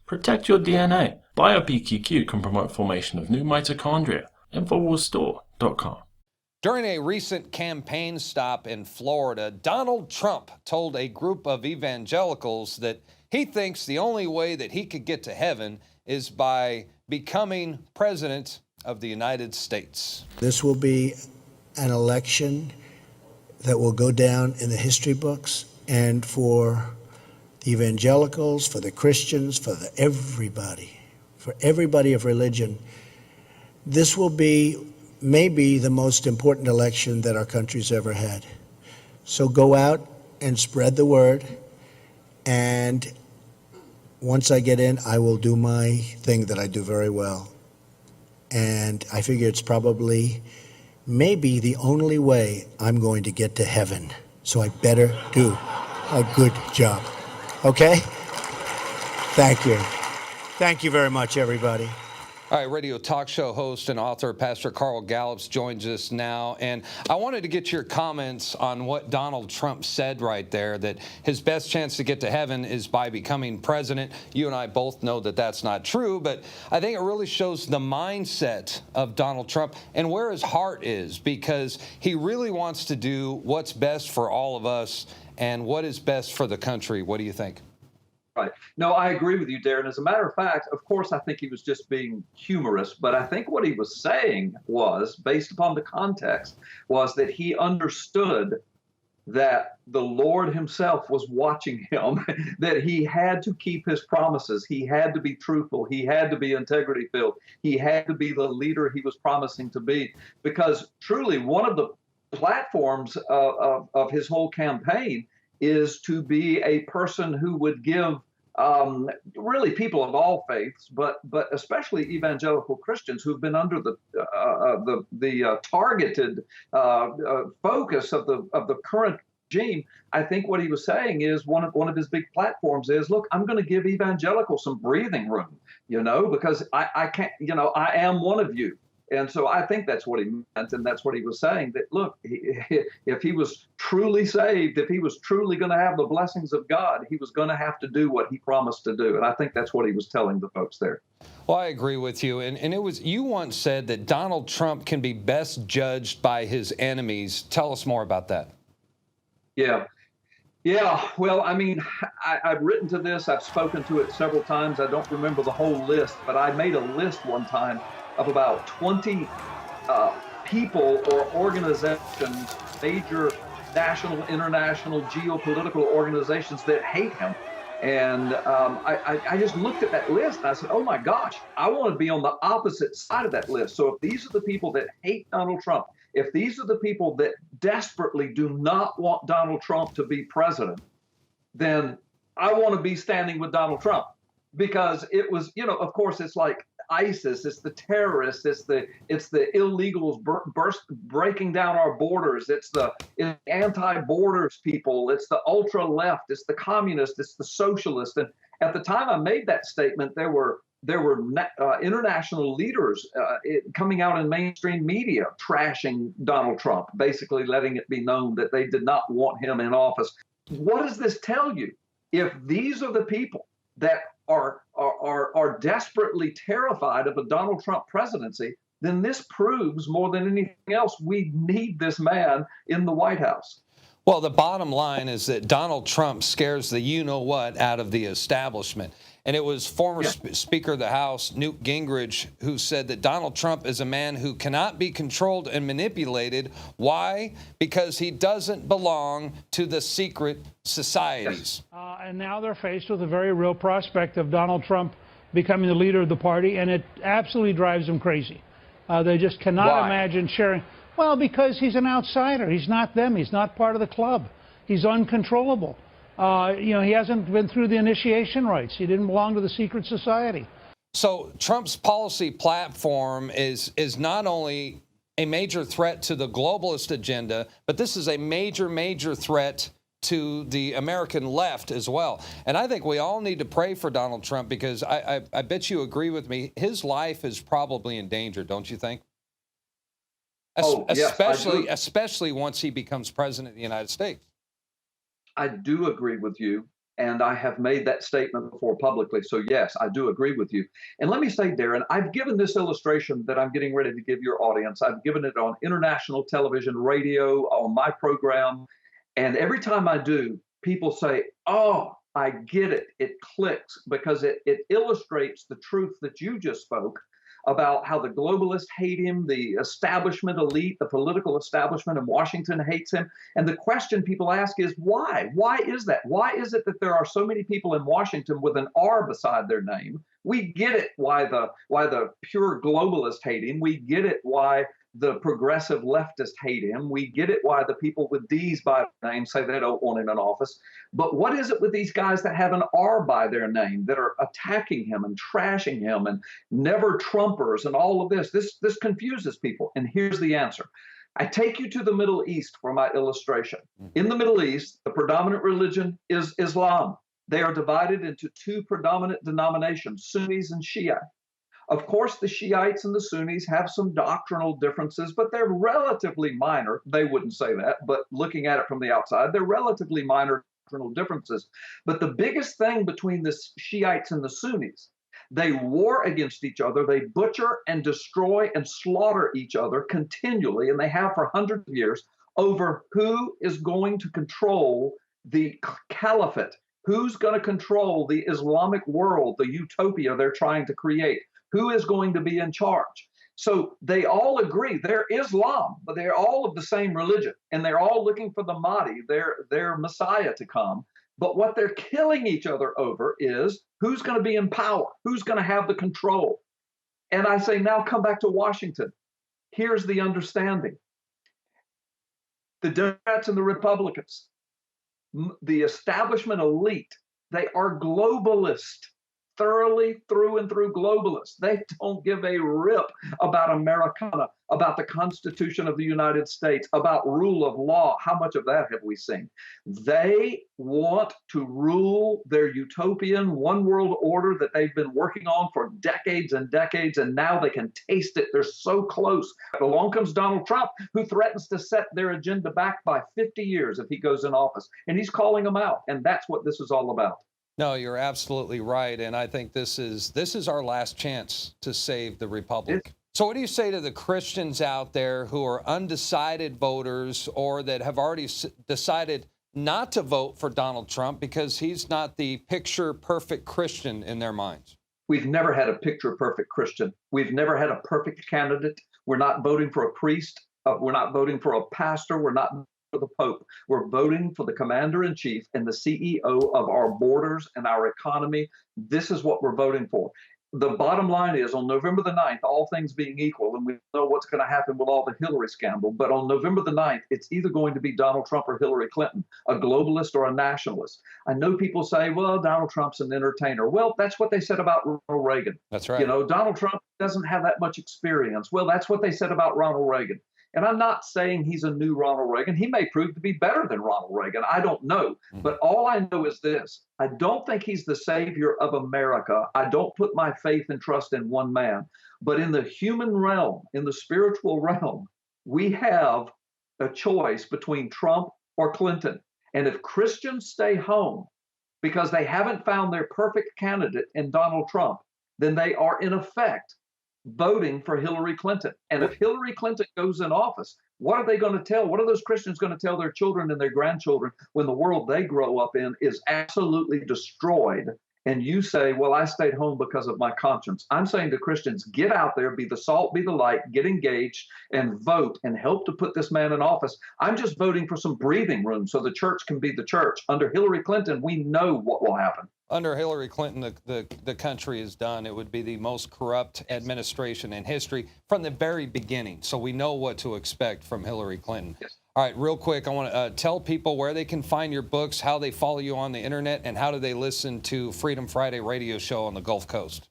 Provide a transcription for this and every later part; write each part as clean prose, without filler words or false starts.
Protect your DNA. BioPQQ can promote formation of new mitochondria. InfoWarsStore.com. During a recent campaign stop in Florida, Donald Trump told a group of evangelicals that he thinks the only way that he could get to heaven is by becoming president of the United States. This will be an election that will go down in the history books, and for the evangelicals, for the Christians, for everybody of religion, this will be maybe the most important election that our country's ever had. So go out and spread the word, and once I get in, I will do my thing that I do very well. And I figure it's probably maybe the only way I'm going to get to heaven. So I better do a good job. Okay? Thank you. Thank you very much, everybody. All right, radio talk show host and author Pastor Carl Gallups joins us now. And I wanted to get your comments on what Donald Trump said right there, that his best chance to get to heaven is by becoming president. You and I both know that that's not true, but I think it really shows the mindset of Donald Trump and where his heart is, because he really wants to do what's best for all of us and what is best for the country. What do you think? Right. No, I agree with you, Darren. As a matter of fact, of course, I think he was just being humorous, but I think what he was saying was, based upon the context, was that he understood that the Lord himself was watching him, that he had to keep his promises. He had to be truthful. He had to be integrity filled. He had to be the leader he was promising to be, because truly one of the platforms of his whole campaign is to be a person who would give really people of all faiths, but especially evangelical Christians who've been under the targeted focus of the current regime. I think what he was saying is one of his big platforms is, look, I'm going to give evangelicals some breathing room, because I can't, I am one of you. And so I think that's what he meant, and that's what he was saying, that, look, if he was truly saved, if he was truly going to have the blessings of God, he was going to have to do what he promised to do. And I think that's what he was telling the folks there. Well, I agree with you. And it was, you once said that Donald Trump can be best judged by his enemies. Tell us more about that. Yeah. Yeah, well, I mean, I've written to this. I've spoken to it several times. I don't remember the whole list, but I made a list one time of about 20 people or organizations, major national, international, geopolitical organizations that hate him. And I just looked at that list and I said, oh my gosh, I want to be on the opposite side of that list. So if these are the people that hate Donald Trump, if these are the people that desperately do not want Donald Trump to be president, then I want to be standing with Donald Trump, because it was, of course, it's like ISIS, it's the terrorists, it's the illegals breaking down our borders, it's the anti-borders people, it's the ultra left, it's the communists, it's the socialists. And at the time I made that statement, there were international leaders coming out in mainstream media trashing Donald Trump, basically letting it be known that they did not want him in office. What does this tell you? If these are the people that are desperately terrified of a Donald Trump presidency, then this proves more than anything else we need this man in the White House. Well, the bottom line is that Donald Trump scares the you-know-what out of the establishment. And it was former Speaker of the House, Newt Gingrich, who said that Donald Trump is a man who cannot be controlled and manipulated. Why? Because he doesn't belong to the secret societies. And now they're faced with a very real prospect of Donald Trump becoming the leader of the party, and it absolutely drives them crazy. They just cannot imagine sharing. Well, because he's an outsider. He's not them. He's not part of the club. He's uncontrollable. He hasn't been through the initiation rites. He didn't belong to the secret society. So Trump's policy platform is not only a major threat to the globalist agenda, but this is a major, major threat to the American left as well. And I think we all need to pray for Donald Trump, because I bet you agree with me, his life is probably in danger, don't you think? Especially once he becomes president of the United States. I do agree with you. And I have made that statement before publicly. So yes, I do agree with you. And let me say, Darren, I've given this illustration that I'm getting ready to give your audience. I've given it on international television, radio, on my program. And every time I do, people say, oh, I get it. It clicks, because it illustrates the truth that you just spoke about how the globalists hate him, the establishment elite, the political establishment in Washington hates him. And the question people ask is why? Why is that? Why is it that there are so many people in Washington with an R beside their name? We get it why the pure globalists hate him. We get it why the progressive leftists hate him. We get it why the people with D's by their name say they don't want him in office. But what is it with these guys that have an R by their name that are attacking him and trashing him and never Trumpers and all of this? This confuses people. And here's the answer. I take you to the Middle East for my illustration. In the Middle East, the predominant religion is Islam. They are divided into two predominant denominations, Sunnis and Shia. Of course, the Shiites and the Sunnis have some doctrinal differences, but they're relatively minor. They wouldn't say that, but looking at it from the outside, they're relatively minor doctrinal differences. But the biggest thing between the Shiites and the Sunnis, they war against each other. They butcher and destroy and slaughter each other continually, and they have for hundreds of years, over who is going to control the caliphate, who's going to control the Islamic world, the utopia they're trying to create. Who is going to be in charge? So they all agree they're Islam, but they're all of the same religion, and they're all looking for the Mahdi, their Messiah, to come. But what they're killing each other over is who's going to be in power, who's going to have the control. And I say, now come back to Washington. Here's the understanding. The Democrats and the Republicans, the establishment elite, they are globalist. Thoroughly through and through globalists. They don't give a rip about Americana, about the Constitution of the United States, about rule of law. How much of that have we seen? They want to rule their utopian one world order that they've been working on for decades and decades, and now they can taste it. They're so close. Along comes Donald Trump, who threatens to set their agenda back by 50 years if he goes in office, and he's calling them out, and that's what this is all about. No, you're absolutely right, and I think this is our last chance to save the republic. So what do you say to the Christians out there who are undecided voters or that have already decided not to vote for Donald Trump because he's not the picture-perfect Christian in their minds? We've never had a picture-perfect Christian. We've never had a perfect candidate. We're not voting for a priest. We're not voting for a pastor. We're not for the Pope. We're voting for the commander-in-chief and the CEO of our borders and our economy. This is what we're voting for. The bottom line is, on November the 9th, all things being equal, and we know what's going to happen with all the Hillary scandal, but on November the 9th, it's either going to be Donald Trump or Hillary Clinton, a globalist or a nationalist. I know people say, well, Donald Trump's an entertainer. Well, that's what they said about Ronald Reagan. That's right. You know, Donald Trump doesn't have that much experience. Well, that's what they said about Ronald Reagan. And I'm not saying he's a new Ronald Reagan. He may prove to be better than Ronald Reagan. I don't know. But all I know is this. I don't think he's the savior of America. I don't put my faith and trust in one man. But in the human realm, in the spiritual realm, we have a choice between Trump or Clinton. And if Christians stay home because they haven't found their perfect candidate in Donald Trump, then they are in effect voting for Hillary Clinton. And if Hillary Clinton goes in office, what are they going to tell? What are those Christians going to tell their children and their grandchildren when the world they grow up in is absolutely destroyed? And you say, well, I stayed home because of my conscience. I'm saying to Christians, get out there, be the salt, be the light, get engaged, and vote and help to put this man in office. I'm just voting for some breathing room so the church can be the church. Under Hillary Clinton, we know what will happen. Under Hillary Clinton, the country is done. It would be the most corrupt administration in history from the very beginning. So we know what to expect from Hillary Clinton. Yes. All right, real quick, I want to tell people where they can find your books, how they follow you on the internet, and how do they listen to Freedom Friday radio show on the Gulf Coast.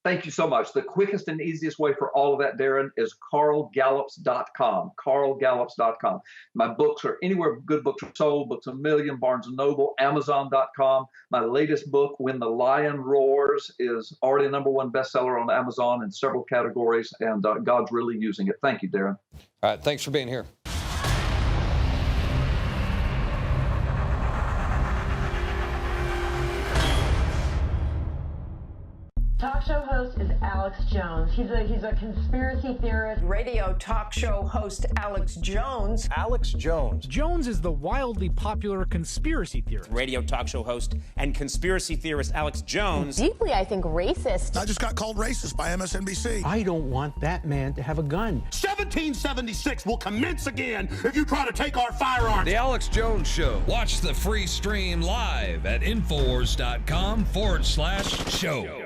Thank you so much. The quickest and easiest way for all of that, Darren, is carlgallups.com, carlgallups.com. My books are anywhere good books are sold, Books A Million, Barnes & Noble, Amazon.com. My latest book, When the Lion Roars, is already a #1 bestseller on Amazon in several categories, and God's really using it. Thank you, Darren. All right, thanks for being here. Talk show host is Alex Jones. He's a conspiracy theorist. Radio talk show host Alex Jones. Alex Jones. Jones is the wildly popular conspiracy theorist. Radio talk show host and conspiracy theorist Alex Jones. Deeply, I think, racist. I just got called racist by MSNBC. I don't want that man to have a gun. 1776 will commence again if you try to take our firearms. The Alex Jones Show. Watch the free stream live at Infowars.com/show.